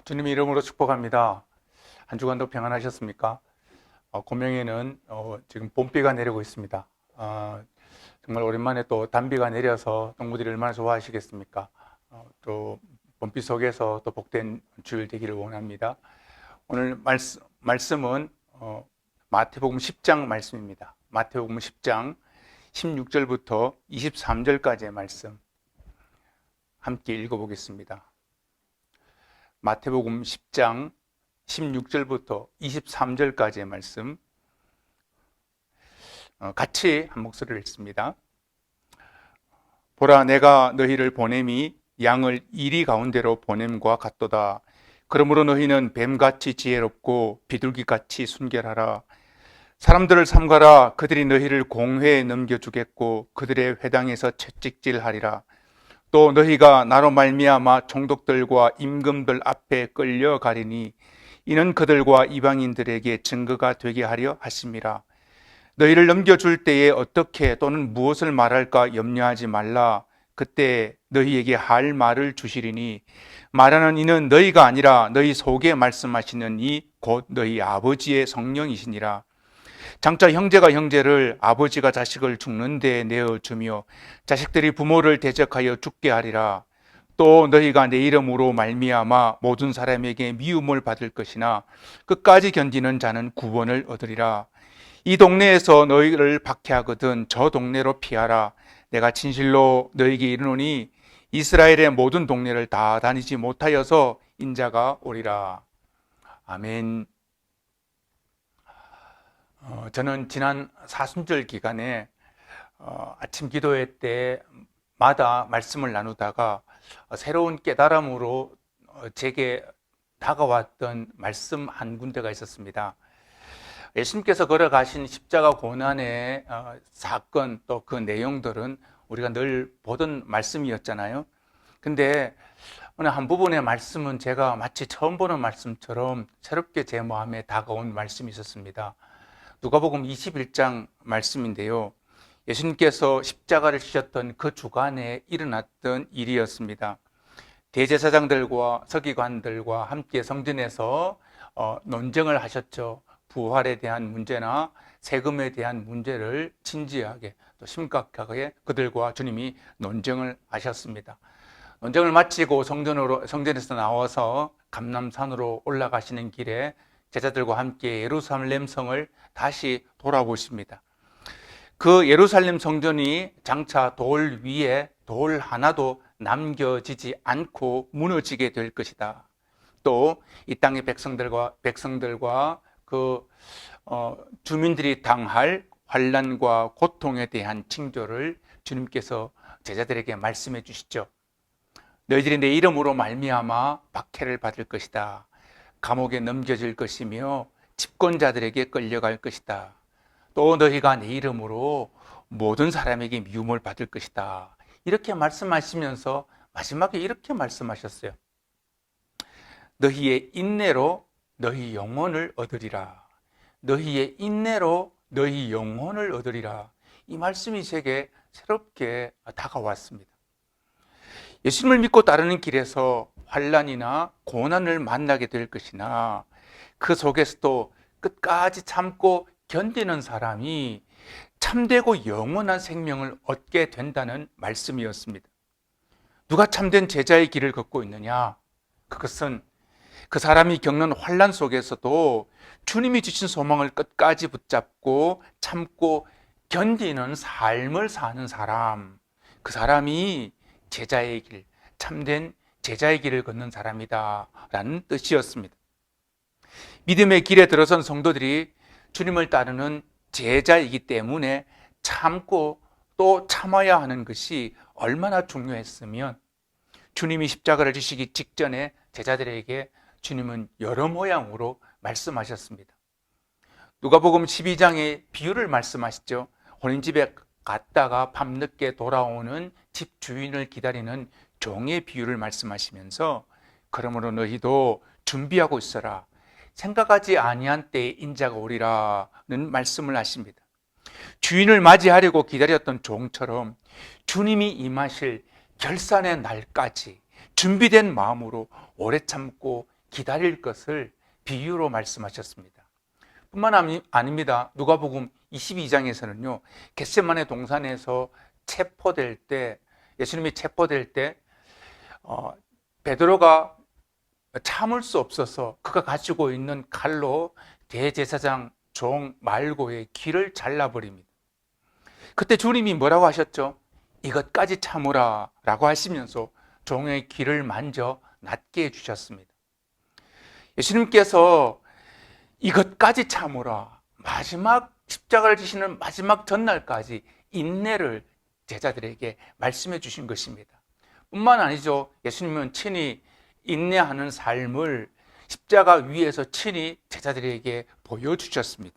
주님의 이름으로 축복합니다. 한 주간도 평안하셨습니까? 고명에는 지금 봄비가 내리고 있습니다. 정말 오랜만에 또 단비가 내려서 동무들이 얼마나 좋아하시겠습니까? 또 봄비 속에서 또 복된 주일 되기를 원합니다. 오늘 말씀은 마태복음 10장 말씀입니다. 마태복음 10장 16절부터 23절까지의 말씀 함께 읽어보겠습니다. 마태복음 10장 16절부터 23절까지의 말씀 같이 한 목소리를 읽습니다. 보라, 내가 너희를 보냄이 양을 이리 가운데로 보냄과 같도다. 그러므로 너희는 뱀같이 지혜롭고 비둘기같이 순결하라. 사람들을 삼가라. 그들이 너희를 공회에 넘겨주겠고 그들의 회당에서 채찍질하리라. 또 너희가 나로 말미암아 총독들과 임금들 앞에 끌려가리니 이는 그들과 이방인들에게 증거가 되게 하려 하심이라. 너희를 넘겨줄 때에 어떻게 또는 무엇을 말할까 염려하지 말라. 그때 너희에게 할 말을 주시리니 말하는 이는 너희가 아니라 너희 속에 말씀하시는 이 곧 너희 아버지의 성령이시니라. 장차 형제가 형제를, 아버지가 자식을 죽는 데에 내어주며 자식들이 부모를 대적하여 죽게 하리라. 또 너희가 내 이름으로 말미암아 모든 사람에게 미움을 받을 것이나 끝까지 견디는 자는 구원을 얻으리라. 이 동네에서 너희를 박해하거든 저 동네로 피하라. 내가 진실로 너희에게 이르노니 이스라엘의 모든 동네를 다 다니지 못하여서 인자가 오리라. 아멘. 저는 지난 사순절 기간에 아침 기도회 때마다 말씀을 나누다가 새로운 깨달음으로 제게 다가왔던 말씀 한 군데가 있었습니다. 예수님께서 걸어가신 십자가 고난의 사건, 또 그 내용들은 우리가 늘 보던 말씀이었잖아요. 근데 오늘 한 부분의 말씀은 제가 마치 처음 보는 말씀처럼 새롭게 제 마음에 다가온 말씀이 있었습니다. 누가복음 21장 말씀인데요. 예수님께서 십자가를 지셨던 그 주간에 일어났던 일이었습니다. 대제사장들과 서기관들과 함께 성전에서 논쟁을 하셨죠. 부활에 대한 문제나 세금에 대한 문제를 진지하게 또 심각하게 그들과 주님이 논쟁을 하셨습니다. 논쟁을 마치고 성전에서 나와서 감람산으로 올라가시는 길에 제자들과 함께 예루살렘 성을 다시 돌아보십니다. 그 예루살렘 성전이 장차 돌 위에 돌 하나도 남겨지지 않고 무너지게 될 것이다. 또 이 땅의 백성들과 그 주민들이 당할 환난과 고통에 대한 징조를 주님께서 제자들에게 말씀해 주시죠. 너희들이 내 이름으로 말미암아 박해를 받을 것이다. 감옥에 넘겨질 것이며 집권자들에게 끌려갈 것이다. 또 너희가 내 이름으로 모든 사람에게 미움을 받을 것이다. 이렇게 말씀하시면서 마지막에 이렇게 말씀하셨어요. 너희의 인내로 너희 영혼을 얻으리라. 너희의 인내로 너희 영혼을 얻으리라. 이 말씀이 제게 새롭게 다가왔습니다. 예수님을 믿고 따르는 길에서 환난이나 고난을 만나게 될 것이나 그 속에서도 끝까지 참고 견디는 사람이 참되고 영원한 생명을 얻게 된다는 말씀이었습니다. 누가 참된 제자의 길을 걷고 있느냐? 그것은 그 사람이 겪는 환난 속에서도 주님이 주신 소망을 끝까지 붙잡고 참고 견디는 삶을 사는 사람, 그 사람이 제자의 길, 참된 제자의 길을 걷는 사람이다 라는 뜻이었습니다. 믿음의 길에 들어선 성도들이 주님을 따르는 제자이기 때문에 참고 또 참아야 하는 것이 얼마나 중요했으면 주님이 십자가를 지시기 직전에 제자들에게 주님은 여러 모양으로 말씀하셨습니다. 누가복음 12장에 비유를 말씀하시죠. 혼인집에 갔다가 밤늦게 돌아오는 집 주인을 기다리는 종의 비유를 말씀하시면서 그러므로 너희도 준비하고 있어라. 생각하지 아니한 때에 인자가 오리라는 말씀을 하십니다. 주인을 맞이하려고 기다렸던 종처럼 주님이 임하실 결산의 날까지 준비된 마음으로 오래 참고 기다릴 것을 비유로 말씀하셨습니다. 뿐만 아닙니다. 누가복음 22장에서는요, 겟세마네 동산에서 예수님이 체포될 때 베드로가 참을 수 없어서 그가 가지고 있는 칼로 대제사장 종 말고의 귀를 잘라버립니다. 그때 주님이 뭐라고 하셨죠? 이것까지 참으라 라고 하시면서 종의 귀를 만져 낫게 해주셨습니다. 예수님께서 이것까지 참으라, 마지막 십자가를 지시는 마지막 전날까지 인내를 제자들에게 말씀해 주신 것입니다. 뿐만 아니죠. 예수님은 친히 인내하는 삶을 십자가 위에서 친히 제자들에게 보여주셨습니다.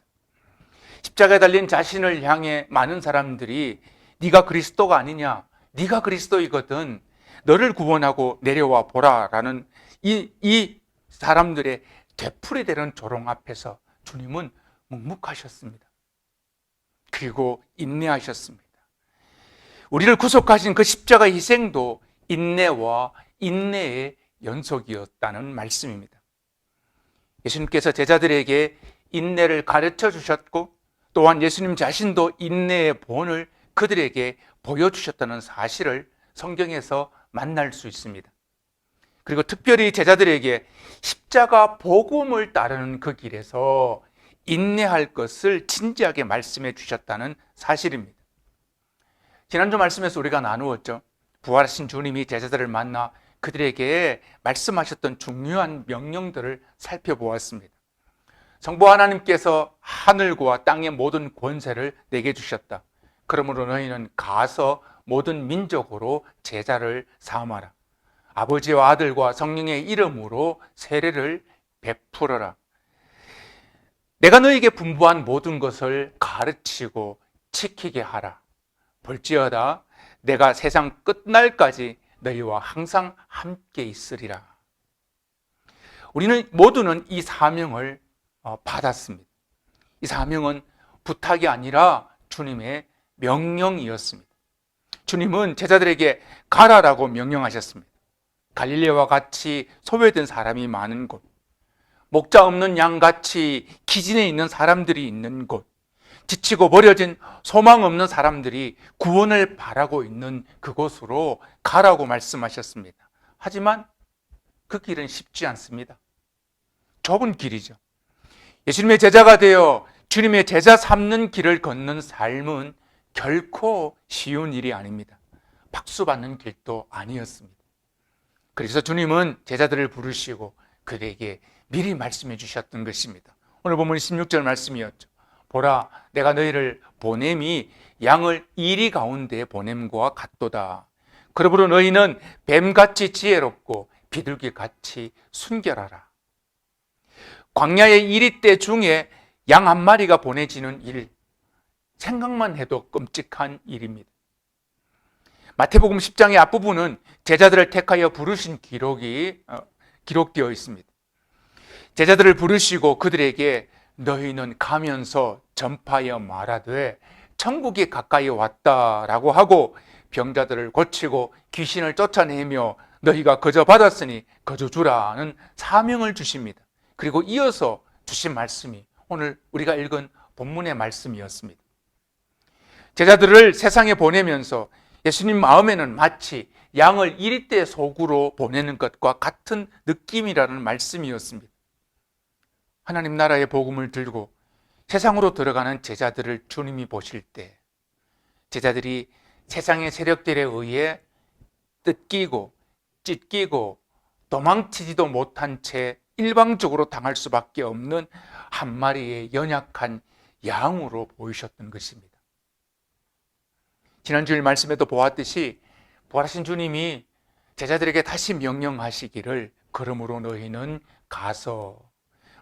십자가에 달린 자신을 향해 많은 사람들이 네가 그리스도가 아니냐, 네가 그리스도이거든, 너를 구원하고 내려와 보라라는 이 사람들의 되풀이되는 조롱 앞에서 주님은 묵묵하셨습니다. 그리고 인내하셨습니다. 우리를 구속하신 그 십자가 희생도 인내와 인내의 연속이었다는 말씀입니다. 예수님께서 제자들에게 인내를 가르쳐 주셨고, 또한 예수님 자신도 인내의 본을 그들에게 보여주셨다는 사실을 성경에서 만날 수 있습니다. 그리고 특별히 제자들에게 십자가 복음을 따르는 그 길에서 인내할 것을 진지하게 말씀해 주셨다는 사실입니다. 지난주 말씀에서 우리가 나누었죠. 부활하신 주님이 제자들을 만나 그들에게 말씀하셨던 중요한 명령들을 살펴보았습니다. 성부 하나님께서 하늘과 땅의 모든 권세를 내게 주셨다. 그러므로 너희는 가서 모든 민족으로 제자를 삼아라. 아버지와 아들과 성령의 이름으로 세례를 베풀어라. 내가 너희에게 분부한 모든 것을 가르치고 지키게 하라. 볼지어다 내가 세상 끝날까지 너희와 항상 함께 있으리라. 우리는 모두는 이 사명을 받았습니다. 이 사명은 부탁이 아니라 주님의 명령이었습니다. 주님은 제자들에게 가라라고 명령하셨습니다. 갈릴레와 같이 소외된 사람이 많은 곳, 목자 없는 양같이 기진에 있는 사람들이 있는 곳, 지치고 버려진 소망 없는 사람들이 구원을 바라고 있는 그곳으로 가라고 말씀하셨습니다. 하지만 그 길은 쉽지 않습니다. 좁은 길이죠. 예수님의 제자가 되어 주님의 제자 삼는 길을 걷는 삶은 결코 쉬운 일이 아닙니다. 박수 받는 길도 아니었습니다. 그래서 주님은 제자들을 부르시고 그들에게 미리 말씀해 주셨던 것입니다. 오늘 본문 16절 말씀이었죠. 보라, 내가 너희를 보냄이 양을 이리 가운데 보냄과 같도다. 그러므로 너희는 뱀같이 지혜롭고 비둘기같이 순결하라. 광야의 이리때 중에 양 한 마리가 보내지는 일, 생각만 해도 끔찍한 일입니다. 마태복음 10장의 앞부분은 제자들을 택하여 부르신 기록되어 있습니다. 제자들을 부르시고 그들에게 너희는 가면서 전파하여 말하되 천국이 가까이 왔다라고 하고 병자들을 고치고 귀신을 쫓아내며 너희가 거저 받았으니 거저 주라는 사명을 주십니다. 그리고 이어서 주신 말씀이 오늘 우리가 읽은 본문의 말씀이었습니다. 제자들을 세상에 보내면서 예수님 마음에는 마치 양을 이리떼 속으로 보내는 것과 같은 느낌이라는 말씀이었습니다. 하나님 나라의 복음을 들고 세상으로 들어가는 제자들을 주님이 보실 때 제자들이 세상의 세력들에 의해 뜯기고 찢기고 도망치지도 못한 채 일방적으로 당할 수밖에 없는 한 마리의 연약한 양으로 보이셨던 것입니다. 지난주일 말씀에도 보았듯이 부활하신 주님이 제자들에게 다시 명령하시기를 그러므로 너희는 가서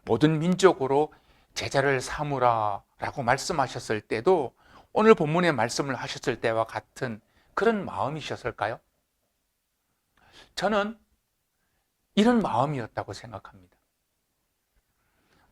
모든 민족으로 제자를 삼으라 라고 말씀하셨을 때도 오늘 본문의 말씀을 하셨을 때와 같은 그런 마음이셨을까요? 저는 이런 마음이었다고 생각합니다.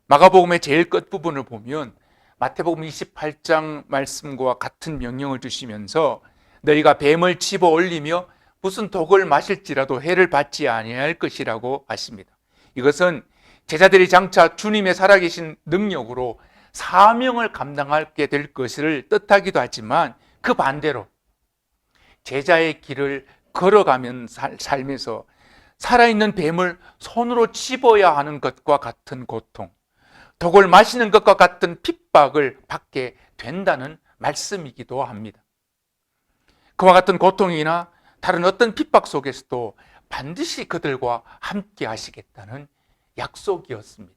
마가복음의 제일 끝부분을 보면 마태복음 28장 말씀과 같은 명령을 주시면서 너희가 뱀을 집어 올리며 무슨 독을 마실지라도 해를 받지 아니할 것이라고 하십니다. 이것은 제자들이 장차 주님의 살아계신 능력으로 사명을 감당하게 될 것을 뜻하기도 하지만 그 반대로 제자의 길을 걸어가면 삶에서 살아있는 뱀을 손으로 집어야 하는 것과 같은 고통, 독을 마시는 것과 같은 핍박을 받게 된다는 말씀이기도 합니다. 그와 같은 고통이나 다른 어떤 핍박 속에서도 반드시 그들과 함께 하시겠다는 약속이었습니다.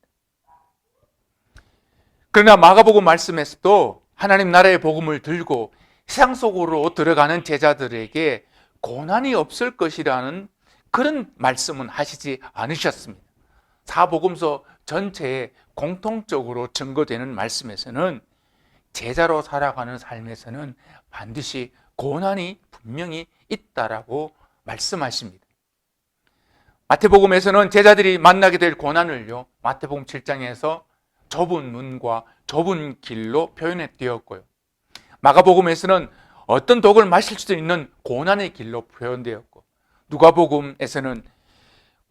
그러나 마가복음 말씀에서도 하나님 나라의 복음을 들고 세상 속으로 들어가는 제자들에게 고난이 없을 것이라는 그런 말씀은 하시지 않으셨습니다. 사복음서 전체에 공통적으로 증거되는 말씀에서는 제자로 살아가는 삶에서는 반드시 고난이 분명히 있다라고 말씀하십니다. 마태복음에서는 제자들이 만나게 될 고난을요, 마태복음 7장에서 좁은 문과 좁은 길로 표현되었고요. 마가복음에서는 어떤 독을 마실 수도 있는 고난의 길로 표현되었고, 누가복음에서는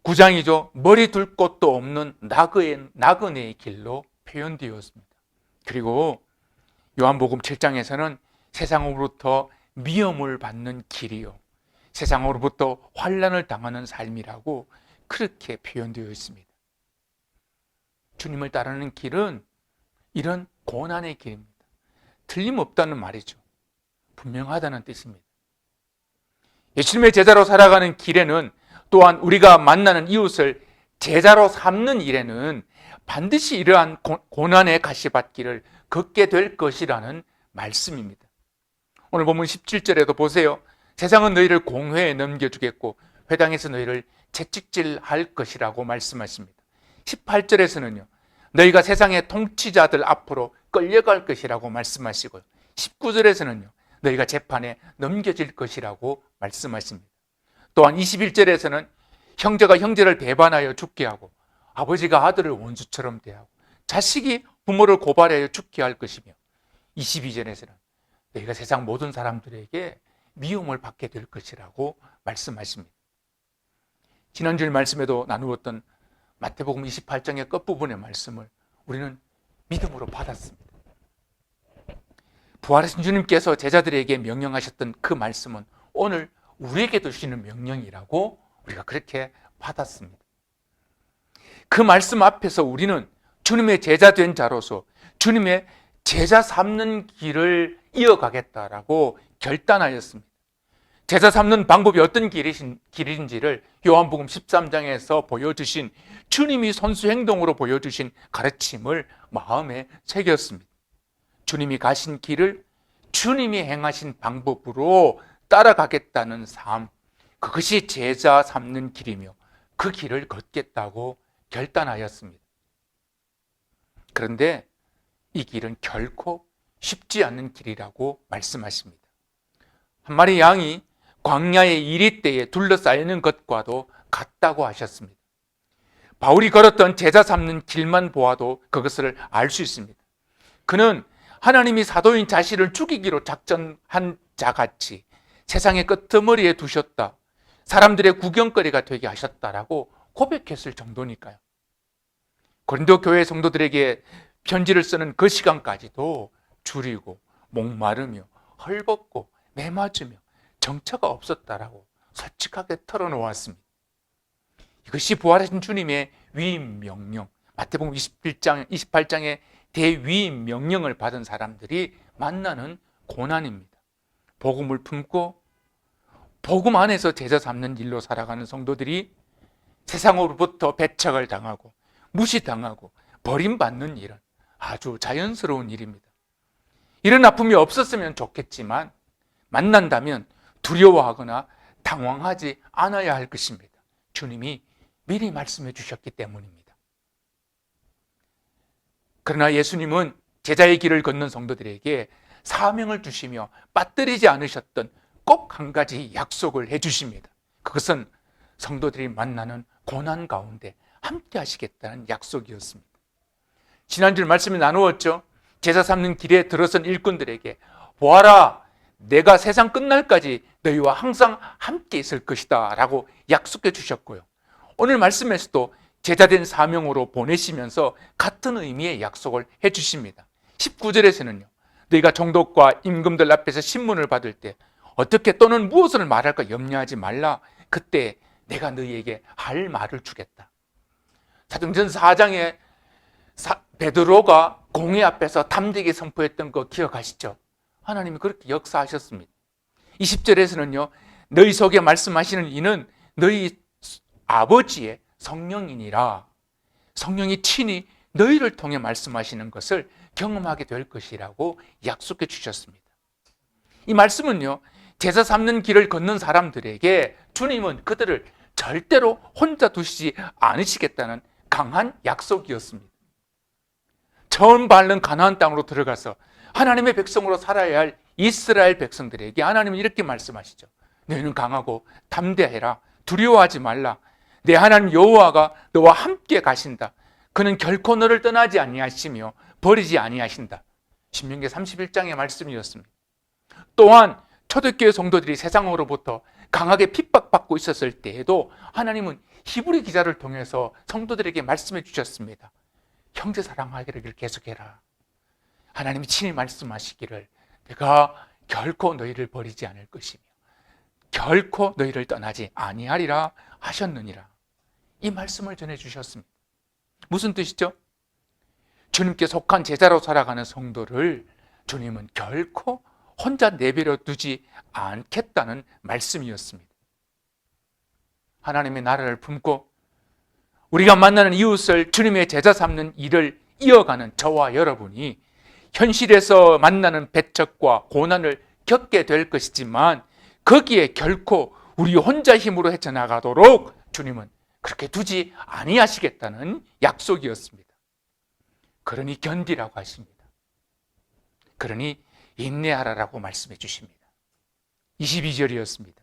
9장이죠. 머리 둘 곳도 없는 나그네의 길로 표현되었습니다. 그리고 요한복음 7장에서는 세상으로부터 미움을 받는 길이요, 세상으로부터 환난을 당하는 삶이라고 그렇게 표현되어 있습니다. 주님을 따르는 길은 이런 고난의 길입니다. 틀림없다는 말이죠. 분명하다는 뜻입니다. 예수님의 제자로 살아가는 길에는 또한 우리가 만나는 이웃을 제자로 삼는 일에는 반드시 이러한 고난의 가시밭길을 걷게 될 것이라는 말씀입니다. 오늘 본문 17절에도 보세요. 세상은 너희를 공회에 넘겨주겠고 회당에서 너희를 채찍질할 것이라고 말씀하십니다. 18절에서는요, 너희가 세상의 통치자들 앞으로 끌려갈 것이라고 말씀하시고요, 19절에서는요, 너희가 재판에 넘겨질 것이라고 말씀하십니다. 또한 21절에서는 형제가 형제를 배반하여 죽게 하고 아버지가 아들을 원수처럼 대하고 자식이 부모를 고발하여 죽게 할 것이며, 22절에서는 너희가 세상 모든 사람들에게 미움을 받게 될 것이라고 말씀하십니다. 지난주일 말씀에도 나누었던 마태복음 28장의 끝부분의 말씀을 우리는 믿음으로 받았습니다. 부활하신 주님께서 제자들에게 명령하셨던 그 말씀은 오늘 우리에게도 주시는 명령이라고 우리가 그렇게 받았습니다. 그 말씀 앞에서 우리는 주님의 제자 된 자로서 주님의 제자 삼는 길을 이어가겠다라고 결단하였습니다. 제자 삼는 방법이 어떤 길인지를 요한복음 13장에서 보여주신, 주님이 선수 행동으로 보여주신 가르침을 마음에 새겼습니다. 주님이 가신 길을 주님이 행하신 방법으로 따라가겠다는 삶, 그것이 제자 삼는 길이며 그 길을 걷겠다고 결단하였습니다. 그런데 이 길은 결코 쉽지 않은 길이라고 말씀하십니다. 한 마리 양이 광야의 이리대에 둘러싸이는 것과도 같다고 하셨습니다. 바울이 걸었던 제자 삼는 길만 보아도 그것을 알 수 있습니다. 그는 하나님이 사도인 자신을 죽이기로 작전한 자같이 세상의 끄트머리에 두셨다, 사람들의 구경거리가 되게 하셨다라고 고백했을 정도니까요. 고린도 교회 성도들에게 편지를 쓰는 그 시간까지도 줄이고 목마르며 헐벗고 매맞으며 정처가 없었다라고 솔직하게 털어놓았습니다. 이것이 부활하신 주님의 위임 명령, 마태복음 28장의 대위임 명령을 받은 사람들이 만나는 고난입니다. 복음을 품고 복음 안에서 제자 삼는 일로 살아가는 성도들이 세상으로부터 배척을 당하고 무시당하고 버림받는 일은 아주 자연스러운 일입니다. 이런 아픔이 없었으면 좋겠지만 만난다면 두려워하거나 당황하지 않아야 할 것입니다. 주님이 미리 말씀해 주셨기 때문입니다. 그러나 예수님은 제자의 길을 걷는 성도들에게 사명을 주시며 빠뜨리지 않으셨던 꼭 한 가지 약속을 해 주십니다. 그것은 성도들이 만나는 고난 가운데 함께 하시겠다는 약속이었습니다. 지난주 말씀을 나누었죠. 제자 삼는 길에 들어선 일꾼들에게 보아라, 내가 세상 끝날까지 너희와 항상 함께 있을 것이다 라고 약속해 주셨고요, 오늘 말씀에서도 제자된 사명으로 보내시면서 같은 의미의 약속을 해주십니다. 19절에서는요, 너희가 총독과 임금들 앞에서 신문을 받을 때 어떻게 또는 무엇을 말할까 염려하지 말라. 그때 내가 너희에게 할 말을 주겠다. 사도행전 4장에 베드로가 공회 앞에서 담대하게 선포했던 거 기억하시죠? 하나님이 그렇게 역사하셨습니다. 20절에서는요, 너희 속에 말씀하시는 이는 너희 아버지의 성령이니라. 성령이 친히 너희를 통해 말씀하시는 것을 경험하게 될 것이라고 약속해 주셨습니다. 이 말씀은요, 제사 삼는 길을 걷는 사람들에게 주님은 그들을 절대로 혼자 두시지 않으시겠다는 강한 약속이었습니다. 처음 밟는 가나안 땅으로 들어가서 하나님의 백성으로 살아야 할 이스라엘 백성들에게 하나님은 이렇게 말씀하시죠. 너희는 강하고 담대해라. 두려워하지 말라. 내 하나님 여호와가 너와 함께 가신다. 그는 결코 너를 떠나지 아니하시며 버리지 아니하신다. 신명기 31장의 말씀이었습니다. 또한 초대교회 성도들이 세상으로부터 강하게 핍박받고 있었을 때에도 하나님은 히브리 기자를 통해서 성도들에게 말씀해 주셨습니다. 형제 사랑하기를 계속해라. 하나님이 친히 말씀하시기를 내가 결코 너희를 버리지 않을 것이며 결코 너희를 떠나지 아니하리라 하셨느니라. 이 말씀을 전해주셨습니다. 무슨 뜻이죠? 주님께 속한 제자로 살아가는 성도를 주님은 결코 혼자 내버려 두지 않겠다는 말씀이었습니다. 하나님의 나라를 품고 우리가 만나는 이웃을 주님의 제자 삼는 일을 이어가는 저와 여러분이 현실에서 만나는 배척과 고난을 겪게 될 것이지만 거기에 결코 우리 혼자 힘으로 헤쳐나가도록 주님은 그렇게 두지 아니하시겠다는 약속이었습니다. 그러니 견디라고 하십니다. 그러니 인내하라라고 말씀해 주십니다. 22절이었습니다.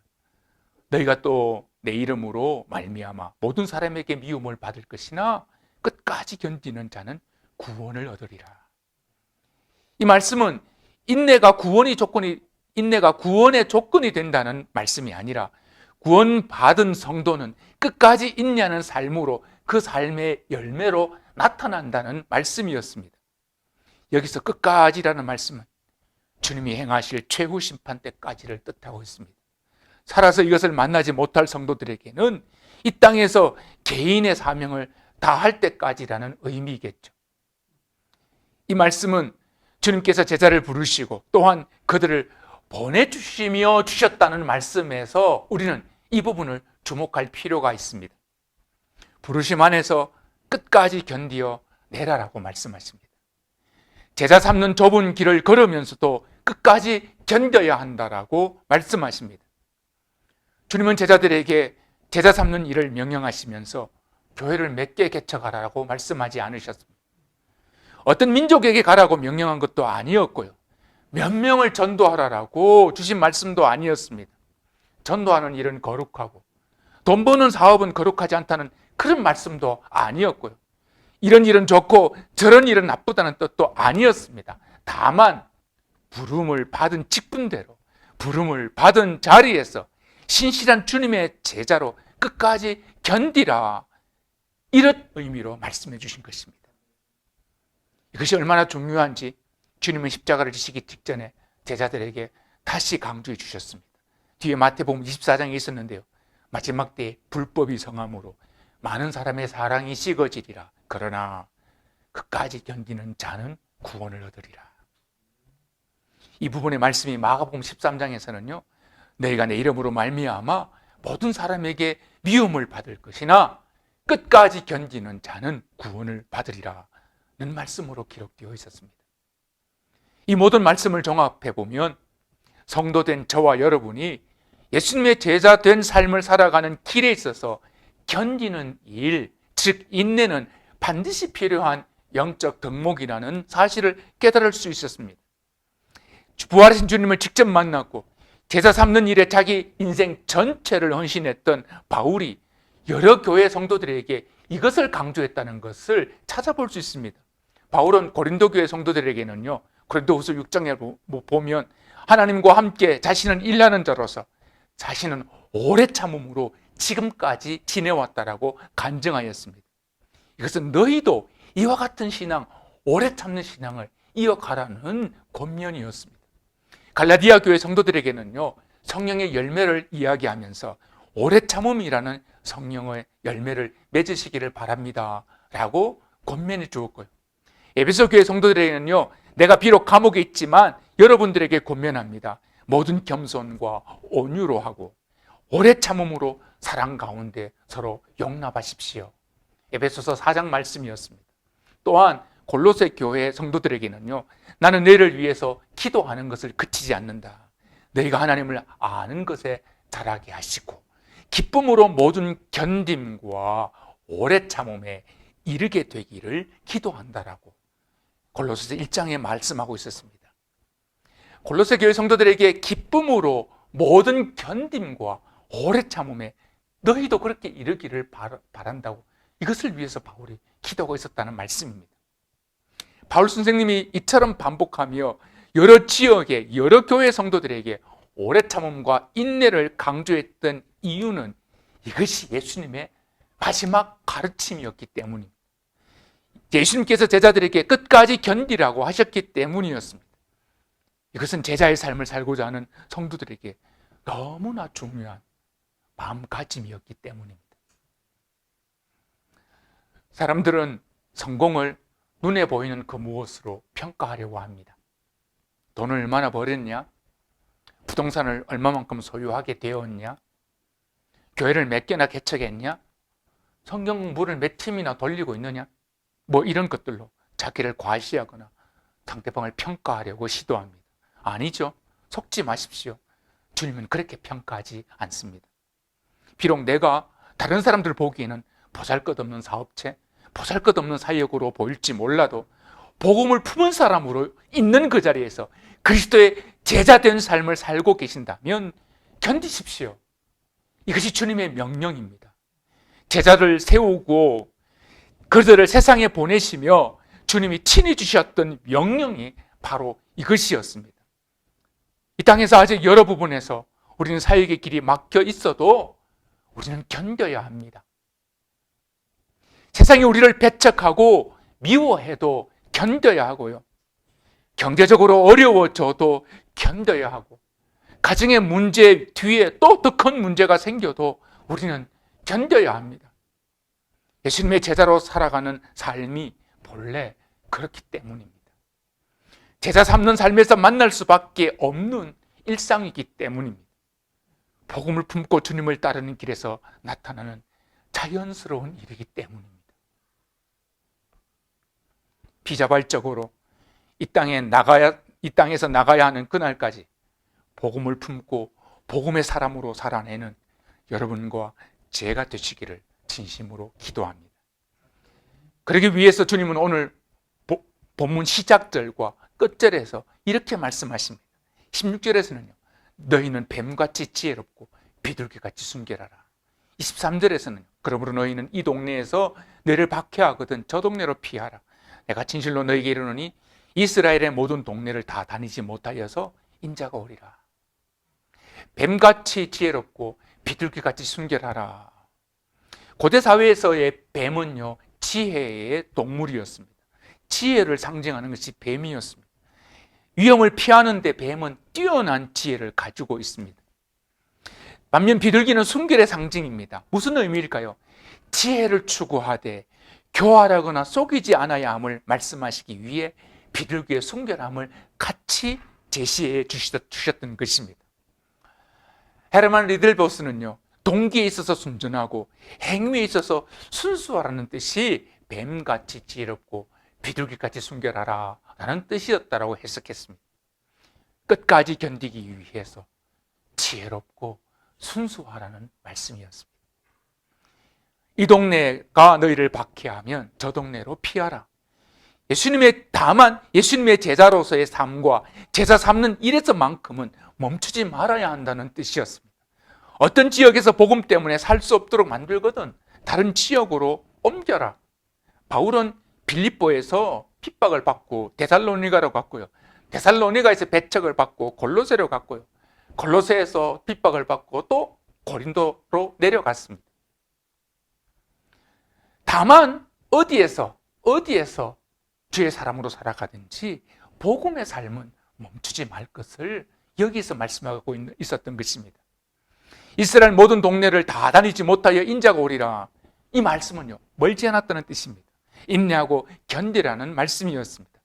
너희가 또 내 이름으로 말미암아 모든 사람에게 미움을 받을 것이나 끝까지 견디는 자는 구원을 얻으리라. 이 말씀은 인내가 구원의 조건이 된다는 말씀이 아니라 구원받은 성도는 끝까지 인내하는 삶으로 그 삶의 열매로 나타난다는 말씀이었습니다. 여기서 끝까지라는 말씀은 주님이 행하실 최후 심판 때까지를 뜻하고 있습니다. 살아서 이것을 만나지 못할 성도들에게는 이 땅에서 개인의 사명을 다할 때까지라는 의미겠죠. 이 말씀은 주님께서 제자를 부르시고 또한 그들을 보내주시며 주셨다는 말씀에서 우리는 이 부분을 주목할 필요가 있습니다. 부르심 안에서 끝까지 견디어 내라라고 말씀하십니다. 제자 삼는 좁은 길을 걸으면서도 끝까지 견뎌야 한다라고 말씀하십니다. 주님은 제자들에게 제자 삼는 일을 명령하시면서 교회를 몇 개 개척하라고 말씀하지 않으셨습니다. 어떤 민족에게 가라고 명령한 것도 아니었고요. 몇 명을 전도하라고 주신 말씀도 아니었습니다. 전도하는 일은 거룩하고 돈 버는 사업은 거룩하지 않다는 그런 말씀도 아니었고요. 이런 일은 좋고 저런 일은 나쁘다는 뜻도 아니었습니다. 다만 부름을 받은 직분대로 부름을 받은 자리에서 신실한 주님의 제자로 끝까지 견디라, 이런 의미로 말씀해 주신 것입니다. 이것이 얼마나 중요한지 주님은 십자가를 지시기 직전에 제자들에게 다시 강조해 주셨습니다. 뒤에 마태복음 24장에 있었는데요, 마지막 때에 불법이 성함으로 많은 사람의 사랑이 식어지리라. 그러나 끝까지 견디는 자는 구원을 얻으리라. 이 부분의 말씀이 마가복음 13장에서는요, 너희가 내 이름으로 말미암아 모든 사람에게 미움을 받을 것이나 끝까지 견디는 자는 구원을 받으리라는 말씀으로 기록되어 있었습니다. 이 모든 말씀을 종합해 보면 성도된 저와 여러분이 예수님의 제자 된 삶을 살아가는 길에 있어서 견디는 일, 즉 인내는 반드시 필요한 영적 덕목이라는 사실을 깨달을 수 있었습니다. 부활하신 주님을 직접 만났고 제자 삼는 일에 자기 인생 전체를 헌신했던 바울이 여러 교회 성도들에게 이것을 강조했다는 것을 찾아볼 수 있습니다. 바울은 고린도 교회 성도들에게는요, 고린도후서 6장에 보면 하나님과 함께 자신은 일하는 자로서 자신은 오래 참음으로 지금까지 지내왔다라고 간증하였습니다. 이것은 너희도 이와 같은 신앙, 오래 참는 신앙을 이어가라는 권면이었습니다. 갈라디아 교회 성도들에게는요, 성령의 열매를 이야기하면서 오래 참음이라는 성령의 열매를 맺으시기를 바랍니다 라고 권면해 주었고요. 에베소 교회 성도들에게는요, 내가 비록 감옥에 있지만 여러분들에게 권면합니다. 모든 겸손과 온유로 하고 오래 참음으로 사랑 가운데 서로 용납하십시오. 에베소서 4장 말씀이었습니다. 또한 골로새 교회 성도들에게는요, 나는 너희를 위해서 기도하는 것을 그치지 않는다. 너희가 하나님을 아는 것에 자라게 하시고 기쁨으로 모든 견딤과 오래 참음에 이르게 되기를 기도한다라고 골로새 1장에 말씀하고 있었습니다. 골로새 교회 성도들에게 기쁨으로 모든 견딤과 오래 참음에 너희도 그렇게 이르기를 바란다고, 이것을 위해서 바울이 기도하고 있었다는 말씀입니다. 바울 선생님이 이처럼 반복하며 여러 지역의 여러 교회 성도들에게 오래 참음과 인내를 강조했던 이유는 이것이 예수님의 마지막 가르침이었기 때문입니다. 예수님께서 제자들에게 끝까지 견디라고 하셨기 때문이었습니다. 이것은 제자의 삶을 살고자 하는 성도들에게 너무나 중요한 마음가짐이었기 때문입니다. 사람들은 성공을 눈에 보이는 그 무엇으로 평가하려고 합니다. 돈을 얼마나 벌었냐? 부동산을 얼마만큼 소유하게 되었냐? 교회를 몇 개나 개척했냐? 성경 공부를 몇 팀이나 돌리고 있느냐? 뭐 이런 것들로 자기를 과시하거나 상대방을 평가하려고 시도합니다. 아니죠. 속지 마십시오. 주님은 그렇게 평가하지 않습니다. 비록 내가 다른 사람들 보기에는 보잘것없는 사업체, 보잘것없는 사역으로 보일지 몰라도 복음을 품은 사람으로 있는 그 자리에서 그리스도의 제자된 삶을 살고 계신다면 견디십시오. 이것이 주님의 명령입니다. 제자를 세우고 그들을 세상에 보내시며 주님이 친히 주셨던 명령이 바로 이것이었습니다. 이 땅에서 아직 여러 부분에서 우리는 사역의 길이 막혀 있어도 우리는 견뎌야 합니다. 세상이 우리를 배척하고 미워해도 견뎌야 하고요. 경제적으로 어려워져도 견뎌야 하고, 가정의 문제 뒤에 또 더 큰 문제가 생겨도 우리는 견뎌야 합니다. 예수님의 제자로 살아가는 삶이 본래 그렇기 때문입니다. 제자 삼는 삶에서 만날 수밖에 없는 일상이기 때문입니다. 복음을 품고 주님을 따르는 길에서 나타나는 자연스러운 일이기 때문입니다. 비자발적으로 이 땅에서 나가야 하는 그날까지 복음을 품고 복음의 사람으로 살아내는 여러분과 제가 되시기를 진심으로 기도합니다. 그러기 위해서 주님은 오늘 본문 시작절과 끝절에서 이렇게 말씀하십니다. 16절에서는요, 너희는 뱀같이 지혜롭고 비둘기같이 순결하라. 23절에서는 그러므로 너희는 이 동네에서 너희를 박해하거든 저 동네로 피하라. 내가 진실로 너희에게 이르노니 이스라엘의 모든 동네를 다 다니지 못하여서 인자가 오리라. 뱀같이 지혜롭고 비둘기같이 순결하라. 고대 사회에서의 뱀은요, 지혜의 동물이었습니다. 지혜를 상징하는 것이 뱀이었습니다. 위험을 피하는 데 뱀은 뛰어난 지혜를 가지고 있습니다. 반면 비둘기는 순결의 상징입니다. 무슨 의미일까요? 지혜를 추구하되 교활하거나 속이지 않아야 함을 말씀하시기 위해 비둘기의 순결함을 같이 제시해 주셨던 것입니다. 헤르만 리들보스는요, 동기에 있어서 순전하고 행위에 있어서 순수하라는 뜻이 뱀같이 지혜롭고 비둘기같이 순결하라 라는 뜻이었다고 해석했습니다. 끝까지 견디기 위해서 지혜롭고 순수하라는 말씀이었습니다. 이 동네가 너희를 박해하면 저 동네로 피하라. 다만 예수님의 제자로서의 삶과 제자 삼는 일에서만큼은 멈추지 말아야 한다는 뜻이었습니다. 어떤 지역에서 복음 때문에 살 수 없도록 만들거든 다른 지역으로 옮겨라. 바울은 빌립보에서 핍박을 받고 데살로니가로 갔고요. 데살로니가에서 배척을 받고 골로새로 갔고요. 골로새에서 핍박을 받고 또 고린도로 내려갔습니다. 다만 어디에서 주의 사람으로 살아가든지 복음의 삶은 멈추지 말 것을 여기서 말씀하고 있었던 것입니다. 이스라엘 모든 동네를 다 다니지 못하여 인자가 오리라. 이 말씀은요, 멀지 않았다는 뜻입니다. 인내하고 견디라는 말씀이었습니다.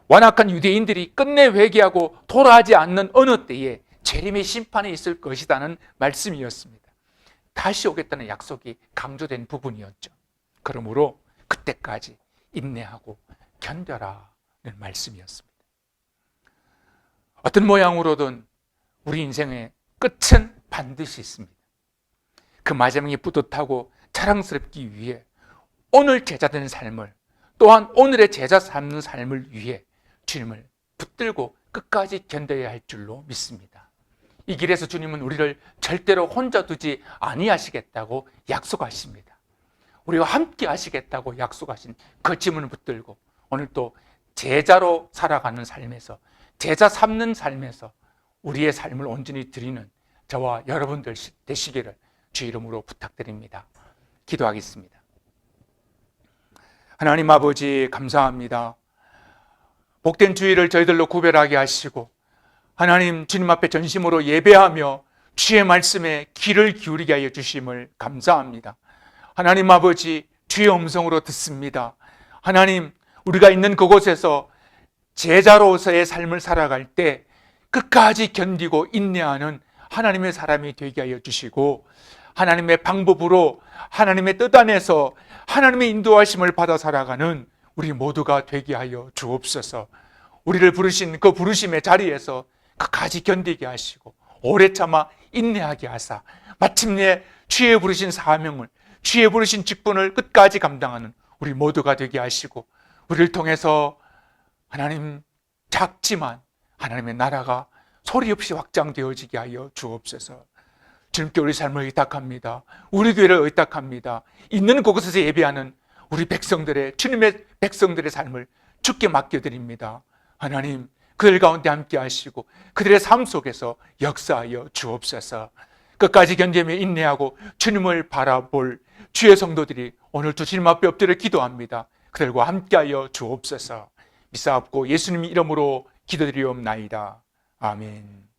완악한 유대인들이 끝내 회개하고 돌아가지 않는 어느 때에 재림의 심판이 있을 것이라는 말씀이었습니다. 다시 오겠다는 약속이 강조된 부분이었죠. 그러므로 그때까지 인내하고 견뎌라는 말씀이었습니다. 어떤 모양으로든 우리 인생의 끝은 반드시 있습니다. 그 마지막이 뿌듯하고 자랑스럽기 위해 오늘 제자된 삶을, 또한 오늘의 제자 삼는 삶을 위해 주님을 붙들고 끝까지 견뎌야 할 줄로 믿습니다. 이 길에서 주님은 우리를 절대로 혼자 두지 아니하시겠다고 약속하십니다. 우리와 함께 하시겠다고 약속하신 그 짐을 붙들고 오늘 또 제자로 살아가는 삶에서, 제자 삼는 삶에서 우리의 삶을 온전히 드리는 저와 여러분들 되시기를 주 이름으로 부탁드립니다. 기도하겠습니다. 하나님 아버지, 감사합니다. 복된 주일을 저희들로 구별하게 하시고 하나님 주님 앞에 전심으로 예배하며 주의 말씀에 귀를 기울이게 하여 주심을 감사합니다. 하나님 아버지, 주의 음성으로 듣습니다. 하나님, 우리가 있는 그곳에서 제자로서의 삶을 살아갈 때 끝까지 견디고 인내하는 하나님의 사람이 되게 하여 주시고 하나님의 방법으로 하나님의 뜻 안에서 하나님의 인도하심을 받아 살아가는 우리 모두가 되게 하여 주옵소서. 우리를 부르신 그 부르심의 자리에서 끝까지 견디게 하시고 오래 참아 인내하게 하사 마침내 주의 부르신 사명을, 주의 부르신 직분을 끝까지 감당하는 우리 모두가 되게 하시고 우리를 통해서 하나님 작지만 하나님의 나라가 소리 없이 확장되어지게 하여 주옵소서. 주님께 우리 삶을 의탁합니다. 우리 교회를 의탁합니다. 있는 곳에서 예배하는 우리 백성들의, 주님의 백성들의 삶을 주께 맡겨드립니다. 하나님, 그들 가운데 함께 하시고 그들의 삶 속에서 역사하여 주옵소서. 끝까지 견디며 인내하고 주님을 바라볼 주의 성도들이 오늘도 주님 앞에 엎드려 기도합니다. 그들과 함께하여 주옵소서. 미사옵고 예수님 이름으로 기도드리옵나이다. 아멘.